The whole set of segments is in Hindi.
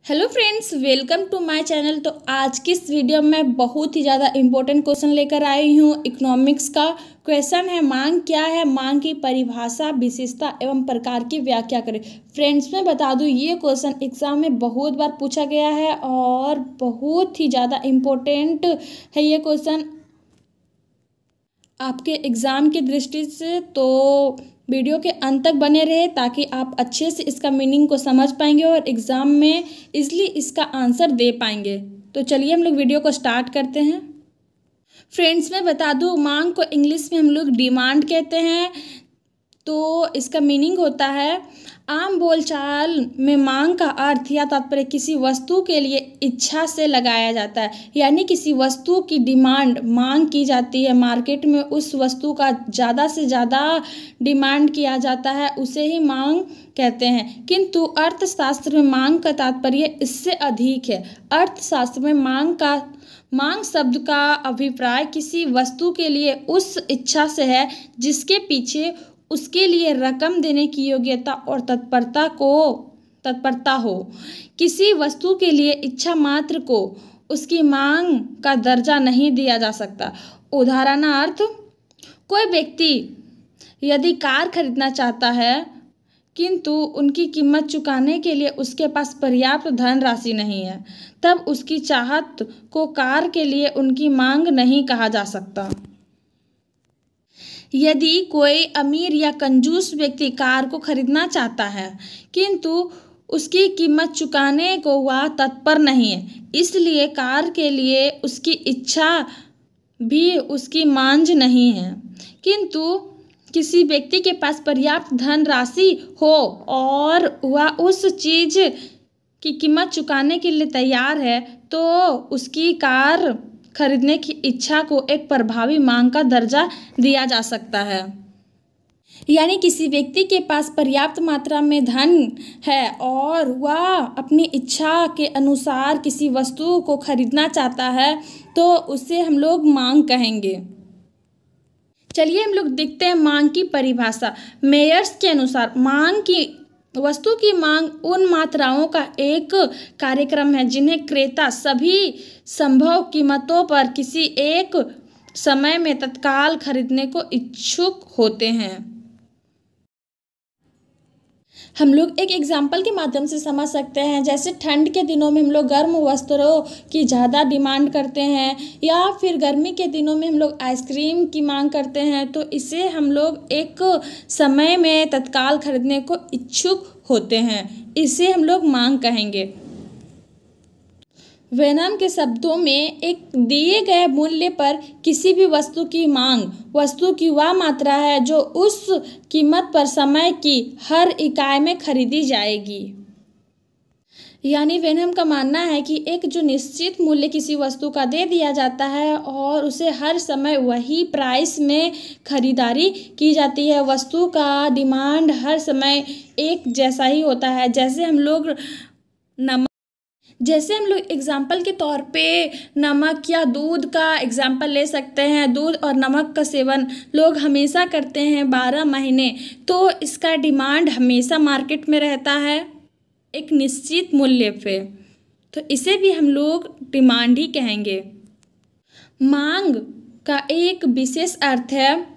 Hello friends, welcome to my channel. तो आज की इस वीडियो में बहुत ही ज़्यादा इम्पोर्टेंट क्वेश्चन लेकर आई हूँ। इकोनॉमिक्स का क्वेश्चन है, मांग क्या है, मांग की परिभाषा, विशेषता एवं प्रकार की व्याख्या करें। फ्रेंड्स मैं बता दूँ, ये क्वेश्चन एग्जाम में बहुत बार पूछा गया है और बहुत ही ज़्यादा इम्पोर्टेंट है ये क्वेश्चन आपके एग्ज़ाम की दृष्टि से। तो वीडियो के अंत तक बने रहे ताकि आप अच्छे से इसका मीनिंग को समझ पाएंगे और एग्ज़ाम में इजली इसका आंसर दे पाएंगे। तो चलिए हम लोग वीडियो को स्टार्ट करते हैं। फ्रेंड्स मैं बता दूं, मांग को इंग्लिश में हम लोग डिमांड कहते हैं। तो इसका मीनिंग होता है, आम बोलचाल में मांग का अर्थ या तात्पर्य किसी वस्तु के लिए इच्छा से लगाया जाता है। यानी किसी वस्तु की डिमांड, मांग की जाती है, मार्केट में उस वस्तु का ज़्यादा से ज़्यादा डिमांड किया जाता है, उसे ही मांग कहते हैं। किंतु अर्थशास्त्र में मांग का तात्पर्य इससे अधिक है। अर्थशास्त्र में मांग शब्द का अभिप्राय किसी वस्तु के लिए उस इच्छा से है जिसके पीछे उसके लिए रकम देने की योग्यता और तत्परता हो। किसी वस्तु के लिए इच्छा मात्र को उसकी मांग का दर्जा नहीं दिया जा सकता। उदाहरणार्थ, कोई व्यक्ति यदि कार खरीदना चाहता है किंतु उनकी कीमत चुकाने के लिए उसके पास पर्याप्त धनराशि नहीं है, तब उसकी चाहत को कार के लिए उनकी मांग नहीं कहा जा सकता। यदि कोई अमीर या कंजूस व्यक्ति कार को खरीदना चाहता है किंतु उसकी कीमत चुकाने को वह तत्पर नहीं है, इसलिए कार के लिए उसकी इच्छा भी उसकी मांझ नहीं है। किंतु किसी व्यक्ति के पास पर्याप्त धनराशि हो और वह उस चीज़ की कीमत चुकाने के लिए तैयार है, तो उसकी कार खरीदने की इच्छा को एक प्रभावी मांग का दर्जा दिया जा सकता है। यानी किसी व्यक्ति के पास पर्याप्त मात्रा में धन है और वह अपनी इच्छा के अनुसार किसी वस्तु को खरीदना चाहता है, तो उसे हम लोग मांग कहेंगे। चलिए हम लोग देखते हैं मांग की परिभाषा। मेयर्स के अनुसार वस्तु की मांग उन मात्राओं का एक कार्यक्रम है जिन्हें क्रेता सभी संभव कीमतों पर किसी एक समय में तत्काल खरीदने को इच्छुक होते हैं। हम लोग एक एग्जाम्पल के माध्यम से समझ सकते हैं। जैसे ठंड के दिनों में हम लोग गर्म वस्त्रों की ज़्यादा डिमांड करते हैं, या फिर गर्मी के दिनों में हम लोग आइसक्रीम की मांग करते हैं, तो इसे हम लोग एक समय में तत्काल खरीदने को इच्छुक होते हैं। इसे हम लोग मांग कहेंगे। वेनम के शब्दों में एक दिए गए मूल्य पर किसी भी वस्तु की मांग वस्तु की वह मात्रा है जो उस कीमत पर समय की हर इकाई में खरीदी जाएगी। यानी वेनम का मानना है कि एक जो निश्चित मूल्य किसी वस्तु का दे दिया जाता है और उसे हर समय वही प्राइस में खरीदारी की जाती है। वस्तु का डिमांड हर समय एक जैसा ही होता है। जैसे हम लोग एग्जाम्पल के तौर पे नमक या दूध का एग्जाम्पल ले सकते हैं। दूध और नमक का सेवन लोग हमेशा करते हैं 12 महीने, तो इसका डिमांड हमेशा मार्केट में रहता है एक निश्चित मूल्य पे, तो इसे भी हम लोग डिमांड ही कहेंगे। मांग का एक विशेष अर्थ है,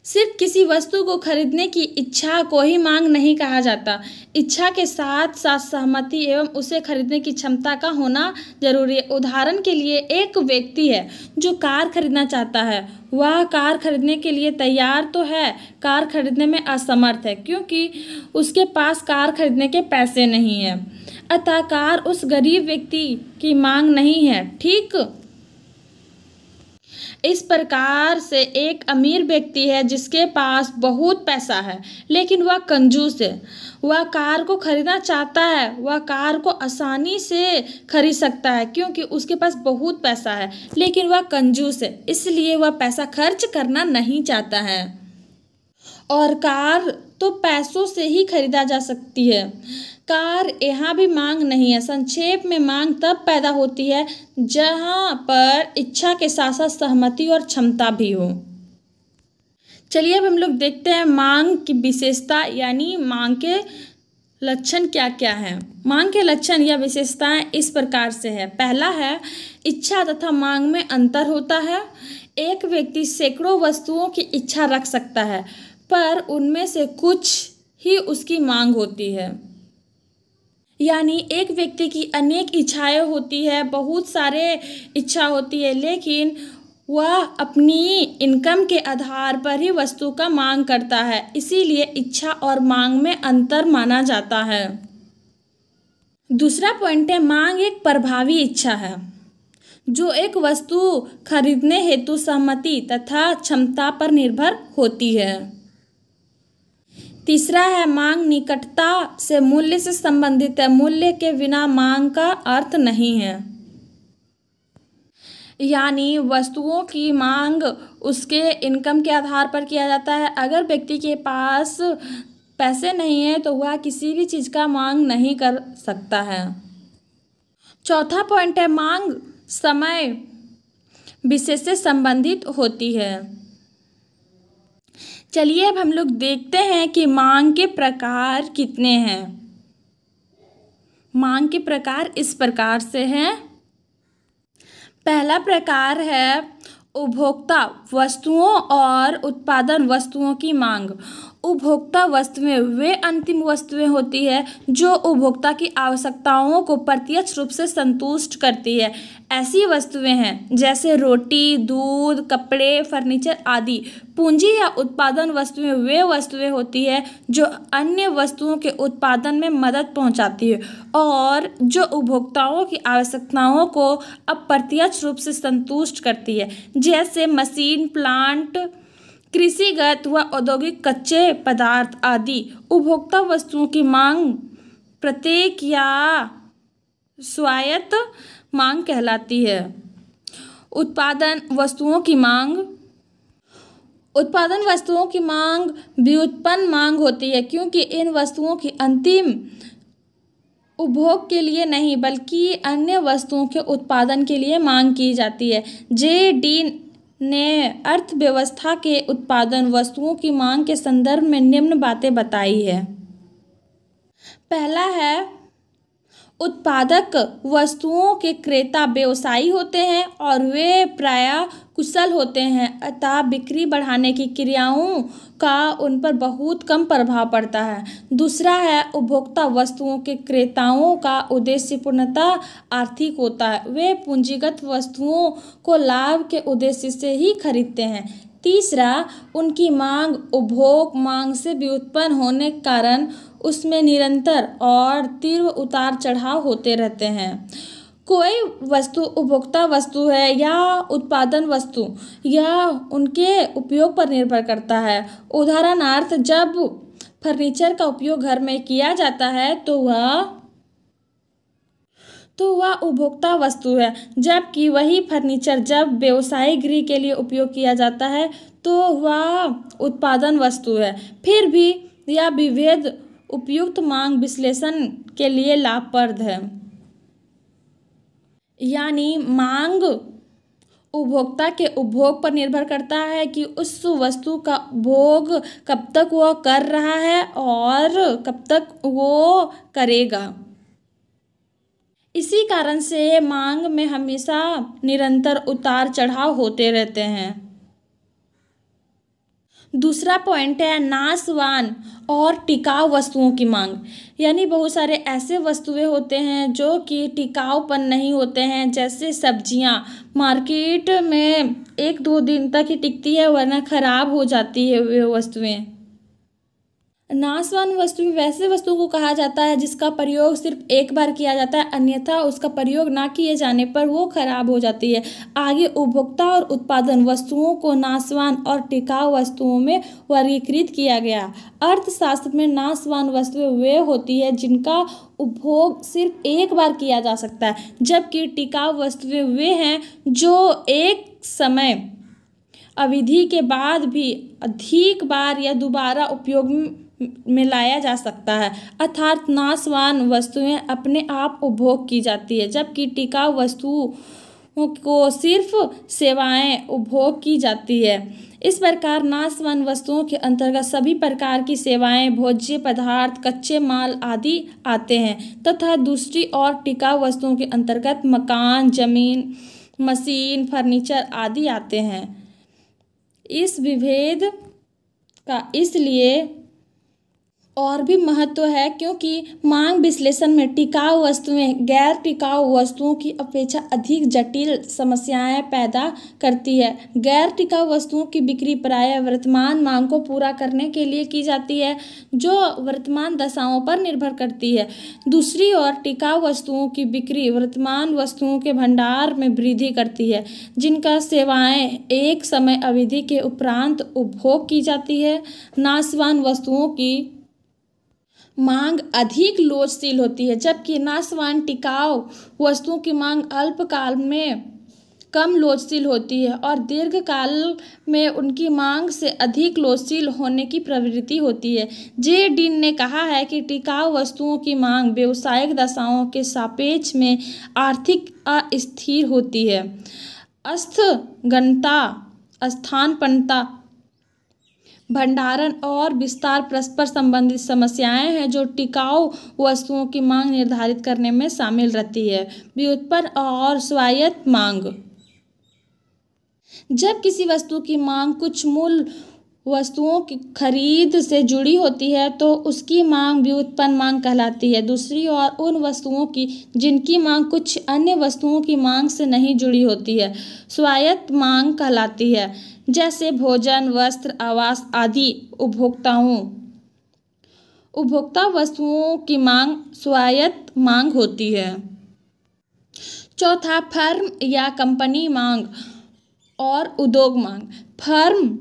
सिर्फ किसी वस्तु को खरीदने की इच्छा को ही मांग नहीं कहा जाता। इच्छा के साथ साथ सहमति एवं उसे खरीदने की क्षमता का होना जरूरी है। उदाहरण के लिए, एक व्यक्ति है जो कार खरीदना चाहता है, वह कार खरीदने के लिए तैयार तो है, कार खरीदने में असमर्थ है क्योंकि उसके पास कार खरीदने के पैसे नहीं हैं। अतः कार उस गरीब व्यक्ति की मांग नहीं है। ठीक इस प्रकार से एक अमीर व्यक्ति है जिसके पास बहुत पैसा है लेकिन वह कंजूस है। वह कार को खरीदना चाहता है, वह कार को आसानी से खरीद सकता है क्योंकि उसके पास बहुत पैसा है, लेकिन वह कंजूस है, इसलिए वह पैसा खर्च करना नहीं चाहता है। और कार तो पैसों से ही खरीदा जा सकती है। कार यहाँ भी मांग नहीं है। संक्षेप में मांग तब पैदा होती है जहाँ पर इच्छा के साथ साथ सहमति और क्षमता भी हो। चलिए अब हम लोग देखते हैं मांग की विशेषता, यानी मांग के लक्षण क्या क्या हैं? मांग के लक्षण या विशेषताएं इस प्रकार से है। पहला है, इच्छा तथा मांग में अंतर होता है। एक व्यक्ति सैकड़ों वस्तुओं की इच्छा रख सकता है, पर उनमें से कुछ ही उसकी मांग होती है। यानी एक व्यक्ति की अनेक इच्छाएं होती है, बहुत सारे इच्छा होती है, लेकिन वह अपनी इनकम के आधार पर ही वस्तु का मांग करता है। इसीलिए इच्छा और मांग में अंतर माना जाता है। दूसरा पॉइंट है, मांग एक प्रभावी इच्छा है जो एक वस्तु खरीदने हेतु सहमति तथा क्षमता पर निर्भर होती है। तीसरा है, मांग निकटता से मूल्य से संबंधित है। मूल्य के बिना मांग का अर्थ नहीं है। यानी वस्तुओं की मांग उसके इनकम के आधार पर किया जाता है। अगर व्यक्ति के पास पैसे नहीं है तो वह किसी भी चीज़ का मांग नहीं कर सकता है। चौथा पॉइंट है, मांग समय विशेष से संबंधित होती है। चलिए अब हम लोग देखते हैं कि मांग के प्रकार कितने हैं। मांग के प्रकार इस प्रकार से हैं। पहला प्रकार है उपभोक्ता वस्तुओं और उत्पादन वस्तुओं की मांग। उपभोक्ता वस्तुएं वे अंतिम वस्तुएं होती है जो उपभोक्ता की आवश्यकताओं को प्रत्यक्ष रूप से संतुष्ट करती है। ऐसी वस्तुएं हैं जैसे रोटी, दूध, कपड़े, फर्नीचर आदि। पूंजी या उत्पादन वस्तुएं वे वस्तुएं होती है जो अन्य वस्तुओं के उत्पादन में मदद पहुंचाती है और जो उपभोक्ताओं की आवश्यकताओं को अप्रत्यक्ष रूप से संतुष्ट करती है, जैसे मशीन, प्लांट, कृषिगत व औद्योगिक कच्चे पदार्थ आदि। उपभोक्ता वस्तुओं की मांग प्रत्येक या स्वायत्त मांग कहलाती है। उत्पादन वस्तुओं की मांग। उत्पादन वस्तुओं की मांग व्युत्पन्न मांग होती है, क्योंकि इन वस्तुओं की अंतिम उपभोग के लिए नहीं बल्कि अन्य वस्तुओं के उत्पादन के लिए मांग की जाती है। जे.डी. ने अर्थव्यवस्था के उत्पादन वस्तुओं की मांग के संदर्भ में निम्न बातें बताई है। पहला है, उत्पादक वस्तुओं के क्रेता व्यवसायी होते हैं और वे प्रायः कुशल होते हैं, अतः बिक्री बढ़ाने की क्रियाओं का उन पर बहुत कम प्रभाव पड़ता है। दूसरा है, उपभोक्ता वस्तुओं के क्रेताओं का उद्देश्य पूर्णतः आर्थिक होता है। वे पूंजीगत वस्तुओं को लाभ के उद्देश्य से ही खरीदते हैं। तीसरा, उनकी मांग उपभोग मांग से व्युत्पन्न होने के कारण उसमें निरंतर और तीव्र उतार चढ़ाव होते रहते हैं। कोई वस्तु उपभोक्ता वस्तु है या उत्पादन वस्तु या उनके उपयोग पर निर्भर करता है। उदाहरणार्थ, जब फर्नीचर का उपयोग घर में किया जाता है तो वह उपभोक्ता वस्तु है, जबकि वही फर्नीचर जब व्यवसायिक गृह के लिए उपयोग किया जाता है तो वह उत्पादन वस्तु है। फिर भी यह विभेद उपयुक्त मांग विश्लेषण के लिए लाभप्रद है। यानी मांग उपभोक्ता के उपभोग पर निर्भर करता है कि उस वस्तु का उपभोग कब तक वह कर रहा है और कब तक वो करेगा। इसी कारण से मांग में हमेशा निरंतर उतार चढ़ाव होते रहते हैं। दूसरा पॉइंट है, नाशवान और टिकाऊ वस्तुओं की मांग। यानी बहुत सारे ऐसे वस्तुएं होते हैं जो कि टिकाऊपन नहीं होते हैं, जैसे सब्जियां मार्केट में 1-2 दिन तक ही टिकती है वरना खराब हो जाती है वे वस्तुएं। नाशवान वस्तु वैसे वस्तु को कहा जाता है जिसका प्रयोग सिर्फ एक बार किया जाता है, अन्यथा उसका प्रयोग ना किए जाने पर वो खराब हो जाती है। आगे उपभोक्ता और उत्पादन वस्तुओं को नाशवान और टिकाऊ वस्तुओं में वर्गीकृत किया गया। अर्थशास्त्र में नाशवान वस्तुएं वे होती है जिनका उपभोग सिर्फ एक बार किया जा सकता है, जबकि टिकाऊ वस्तुएं वे हैं जो एक समय अवधि के बाद भी अधिक बार या दोबारा उपयोग में लाया जा सकता है। अर्थात नाशवान वस्तुएं अपने आप उपभोग की जाती है, जबकि टिकाऊ वस्तु को सिर्फ सेवाएं उपभोग की जाती है। इस प्रकार नाशवान वस्तुओं के अंतर्गत सभी प्रकार की सेवाएं, भोज्य पदार्थ, कच्चे माल आदि आते हैं तथा दूसरी ओर टिकाऊ वस्तुओं के अंतर्गत मकान, जमीन, मशीन, फर्नीचर आदि आते हैं। इस विभेद का इसलिए और भी महत्व है क्योंकि मांग विश्लेषण में टिकाऊ वस्तुएं गैर टिकाऊ वस्तुओं की अपेक्षा अधिक जटिल समस्याएं पैदा करती है। गैर टिकाऊ वस्तुओं की बिक्री प्रायः वर्तमान मांग को पूरा करने के लिए की जाती है, जो वर्तमान दशाओं पर निर्भर करती है। दूसरी ओर टिकाऊ वस्तुओं की बिक्री वर्तमान वस्तुओं के भंडार में वृद्धि करती है, जिनका सेवाएं एक समय अवधि के उपरांत उपभोग की जाती है। नाशवान वस्तुओं की मांग अधिक लोचशील होती है, जबकि नाशवान टिकाऊ वस्तुओं की मांग अल्पकाल में कम लोचशील होती है और दीर्घकाल में उनकी मांग से अधिक लोचशील होने की प्रवृत्ति होती है। जे डीन ने कहा है कि टिकाऊ वस्तुओं की मांग व्यावसायिक दशाओं के सापेक्ष में आर्थिक अस्थिर होती है। अस्थगनता, स्थानापन्नता, भंडारण और विस्तार परस्पर संबंधित समस्याएं हैं जो टिकाऊ वस्तुओं की मांग निर्धारित करने में शामिल रहती है। व्युत्पन्न और स्वायत्त मांग। जब किसी वस्तु की मांग कुछ मूल वस्तुओं की खरीद से जुड़ी होती है तो उसकी मांग व्युत्पन्न मांग कहलाती है। दूसरी ओर उन वस्तुओं की जिनकी मांग कुछ अन्य वस्तुओं की मांग से नहीं जुड़ी होती है स्वायत्त मांग कहलाती है, जैसे भोजन, वस्त्र, आवास आदि। उपभोक्ता वस्तुओं की मांग स्वायत्त मांग होती है। चौथा, फर्म या कंपनी मांग और उद्योग मांग। फर्म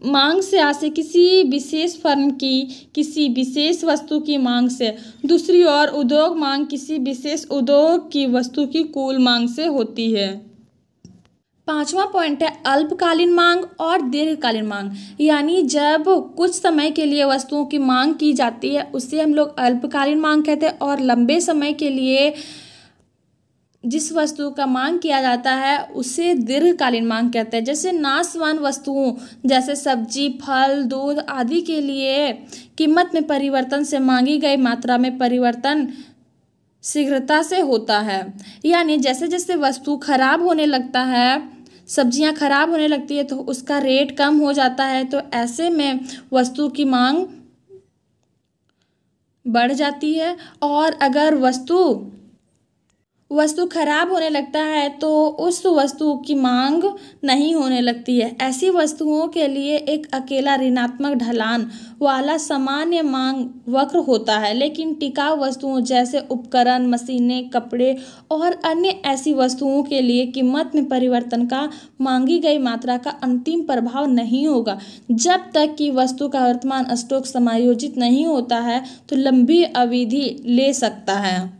मांग से आशय किसी विशेष फर्म की किसी विशेष वस्तु की मांग से, दूसरी ओर उद्योग मांग किसी विशेष उद्योग की वस्तु की कुल मांग से होती है। पांचवा पॉइंट है अल्पकालीन मांग और दीर्घकालीन मांग। यानी जब कुछ समय के लिए वस्तुओं की मांग की जाती है उसे हम लोग अल्पकालीन मांग कहते हैं, और लंबे समय के लिए जिस वस्तु का मांग किया जाता है उसे दीर्घकालीन मांग कहते हैं। जैसे नाशवान वस्तुओं जैसे सब्जी, फल, दूध आदि के लिए कीमत में परिवर्तन से मांगी गई मात्रा में परिवर्तन शीघ्रता से होता है। यानी जैसे जैसे वस्तु खराब होने लगता है, सब्जियां खराब होने लगती है तो उसका रेट कम हो जाता है, तो ऐसे में वस्तु की मांग बढ़ जाती है। और अगर वस्तु खराब होने लगता है तो उस वस्तु की मांग नहीं होने लगती है। ऐसी वस्तुओं के लिए एक अकेला ऋणात्मक ढलान वाला सामान्य मांग वक्र होता है, लेकिन टिकाऊ वस्तुओं जैसे उपकरण, मशीनें, कपड़े और अन्य ऐसी वस्तुओं के लिए कीमत में परिवर्तन का मांगी गई मात्रा का अंतिम प्रभाव नहीं होगा। जब तक कि वस्तु का वर्तमान स्टॉक समायोजित नहीं होता है तो लंबी अवधि ले सकता है।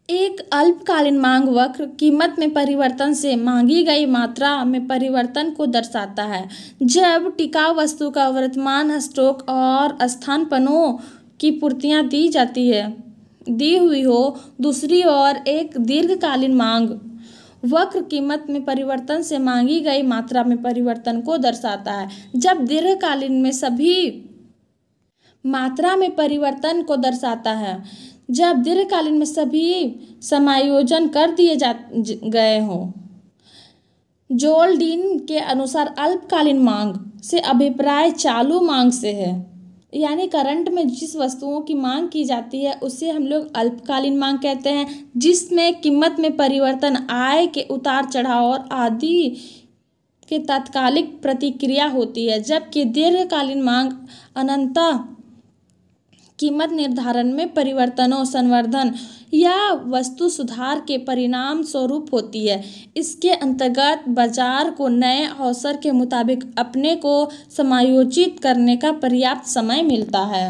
एक अल्पकालीन मांग वक्र कीमत में परिवर्तन से मांगी गई मात्रा में परिवर्तन को दर्शाता है। जब टिकाऊ वस्तु का वर्तमान स्टॉक और स्थानापन्नों की पूर्तियां दी हुई हो, दूसरी ओर एक दीर्घकालीन मांग वक्र कीमत में परिवर्तन से मांगी गई मात्रा में परिवर्तन को दर्शाता है। जब दीर्घकालीन में सभी मात्रा में परिवर्तन को दर्शाता है, जब दीर्घकालीन में सभी समायोजन कर दिए गए हों। जोल डीन के अनुसार अल्पकालीन मांग से अभिप्राय चालू मांग से है। यानी करंट में जिस वस्तुओं की मांग की जाती है उसे हम लोग अल्पकालीन मांग कहते हैं, जिसमें कीमत में परिवर्तन, आय के उतार चढ़ाव और आदि के तात्कालिक प्रतिक्रिया होती है। जबकि दीर्घकालीन मांग अनंतः कीमत निर्धारण में परिवर्तनों, संवर्धन या वस्तु सुधार के परिणाम स्वरूप होती है। इसके अंतर्गत बाजार को नए अवसर के मुताबिक अपने को समायोजित करने का पर्याप्त समय मिलता है।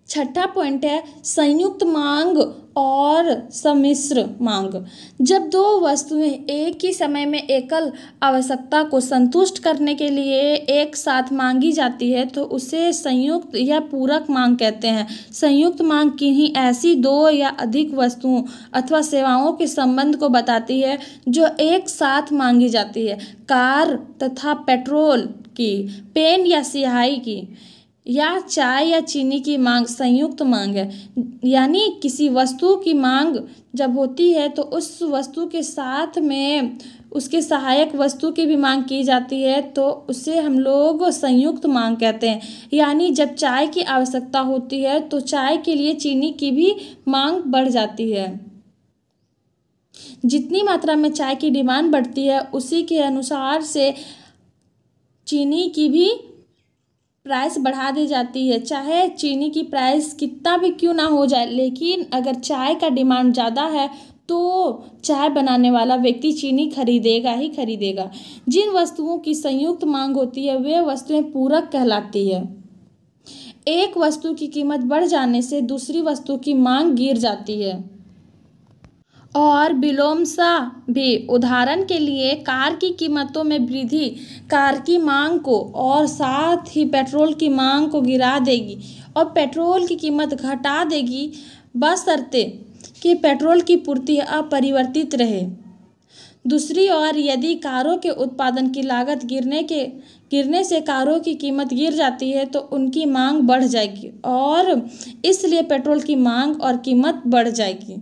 छठा पॉइंट है संयुक्त मांग और सम्मिश्र मांग। जब दो वस्तुएं एक ही समय में एकल आवश्यकता को संतुष्ट करने के लिए एक साथ मांगी जाती है तो उसे संयुक्त या पूरक मांग कहते हैं। संयुक्त मांग किन्हीं ऐसी दो या अधिक वस्तुओं अथवा सेवाओं के संबंध को बताती है जो एक साथ मांगी जाती है। कार तथा पेट्रोल की, पेन या स्याही की, या चाय या चीनी की मांग संयुक्त मांग है। यानी किसी वस्तु की मांग जब होती है तो उस वस्तु के साथ में उसके सहायक वस्तु की भी मांग की जाती है तो उसे हम लोग संयुक्त मांग कहते हैं। यानी जब चाय की आवश्यकता होती है तो चाय के लिए चीनी की भी मांग बढ़ जाती है। जितनी मात्रा में चाय की डिमांड बढ़ती है उसी के अनुसार से चीनी की भी प्राइस बढ़ा दी जाती है। चाहे चीनी की प्राइस कितना भी क्यों ना हो जाए, लेकिन अगर चाय का डिमांड ज़्यादा है तो चाय बनाने वाला व्यक्ति चीनी खरीदेगा ही खरीदेगा। जिन वस्तुओं की संयुक्त मांग होती है वे वस्तुएं पूरक कहलाती है। एक वस्तु की कीमत बढ़ जाने से दूसरी वस्तु की मांग गिर जाती है और विलोमसा भी। उदाहरण के लिए कार की कीमतों में वृद्धि कार की मांग को और साथ ही पेट्रोल की मांग को गिरा देगी और पेट्रोल की कीमत घटा देगी, बशर्ते कि पेट्रोल की पूर्ति अपरिवर्तित रहे। दूसरी ओर यदि कारों के उत्पादन की लागत गिरने से कारों की कीमत गिर जाती है तो उनकी मांग बढ़ जाएगी और इसलिए पेट्रोल की मांग और कीमत बढ़ जाएगी,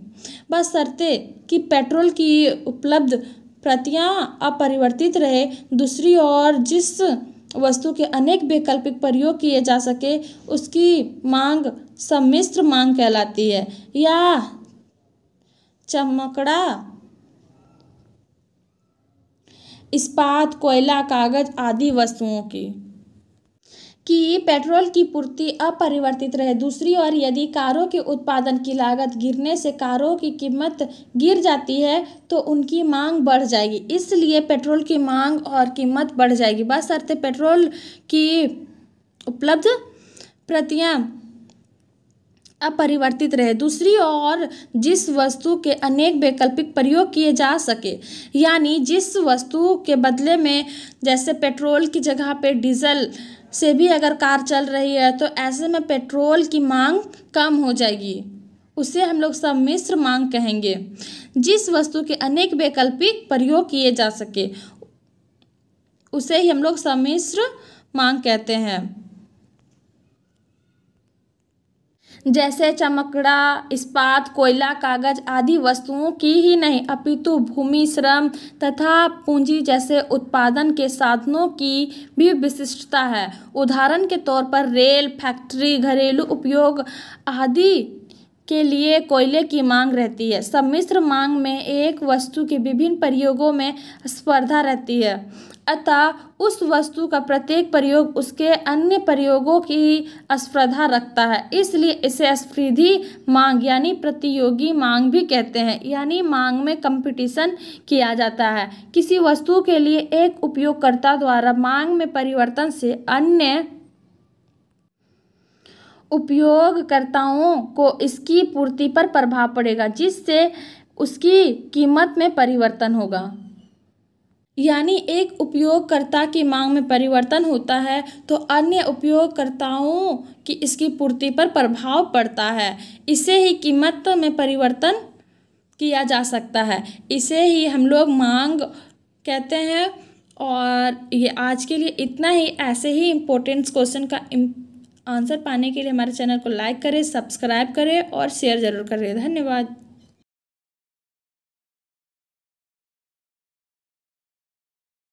बशर्ते कि पेट्रोल की उपलब्ध प्रतियां अपरिवर्तित रहे। दूसरी ओर जिस वस्तु के अनेक वैकल्पिक प्रयोग किए जा सके उसकी मांग सम्मिश्र मांग कहलाती है। या चमकड़ा, इस्पात, कोयला, कागज आदि वस्तुओं की पेट्रोल की पूर्ति अपरिवर्तित रहे। दूसरी ओर यदि कारों के उत्पादन की लागत गिरने से कारों की कीमत गिर जाती है तो उनकी मांग बढ़ जाएगी, इसलिए पेट्रोल की मांग और कीमत बढ़ जाएगी, बशर्ते पेट्रोल की उपलब्ध प्रतियां अपरिवर्तित रहे। दूसरी ओर जिस वस्तु के अनेक वैकल्पिक प्रयोग किए जा सके, यानी जिस वस्तु के बदले में जैसे पेट्रोल की जगह पे डीजल से भी अगर कार चल रही है तो ऐसे में पेट्रोल की मांग कम हो जाएगी, उसे हम लोग सम्मिश्र मांग कहेंगे। जिस वस्तु के अनेक वैकल्पिक प्रयोग किए जा सके उसे ही हम लोग सम्मिश्र मांग कहते हैं। जैसे चमकड़ा, इस्पात, कोयला, कागज आदि वस्तुओं की ही नहीं अपितु भूमि, श्रम तथा पूंजी जैसे उत्पादन के साधनों की भी विशिष्टता है। उदाहरण के तौर पर रेल, फैक्ट्री, घरेलू उपयोग आदि के लिए कोयले की मांग रहती है। सम्मिश्र मांग में एक वस्तु के विभिन्न प्रयोगों में स्पर्धा रहती है, अतः उस वस्तु का प्रत्येक प्रयोग उसके अन्य प्रयोगों की स्पर्धा रखता है, इसलिए इसे स्पर्धी मांग यानी प्रतियोगी मांग भी कहते हैं। यानी मांग में कंपटीशन किया जाता है। किसी वस्तु के लिए एक उपयोगकर्ता द्वारा मांग में परिवर्तन से अन्य उपयोगकर्ताओं को इसकी पूर्ति पर प्रभाव पड़ेगा, जिससे उसकी कीमत में परिवर्तन होगा। यानी एक उपयोगकर्ता की मांग में परिवर्तन होता है तो अन्य उपयोगकर्ताओं की इसकी पूर्ति पर प्रभाव पड़ता है। इसे ही कीमत में परिवर्तन किया जा सकता है, इसे ही हम लोग मांग कहते हैं। और ये आज के लिए इतना ही। ऐसे ही इम्पोर्टेंट क्वेश्चन का आंसर पाने के लिए हमारे चैनल को लाइक करें, सब्सक्राइब करें और शेयर ज़रूर करें। धन्यवाद।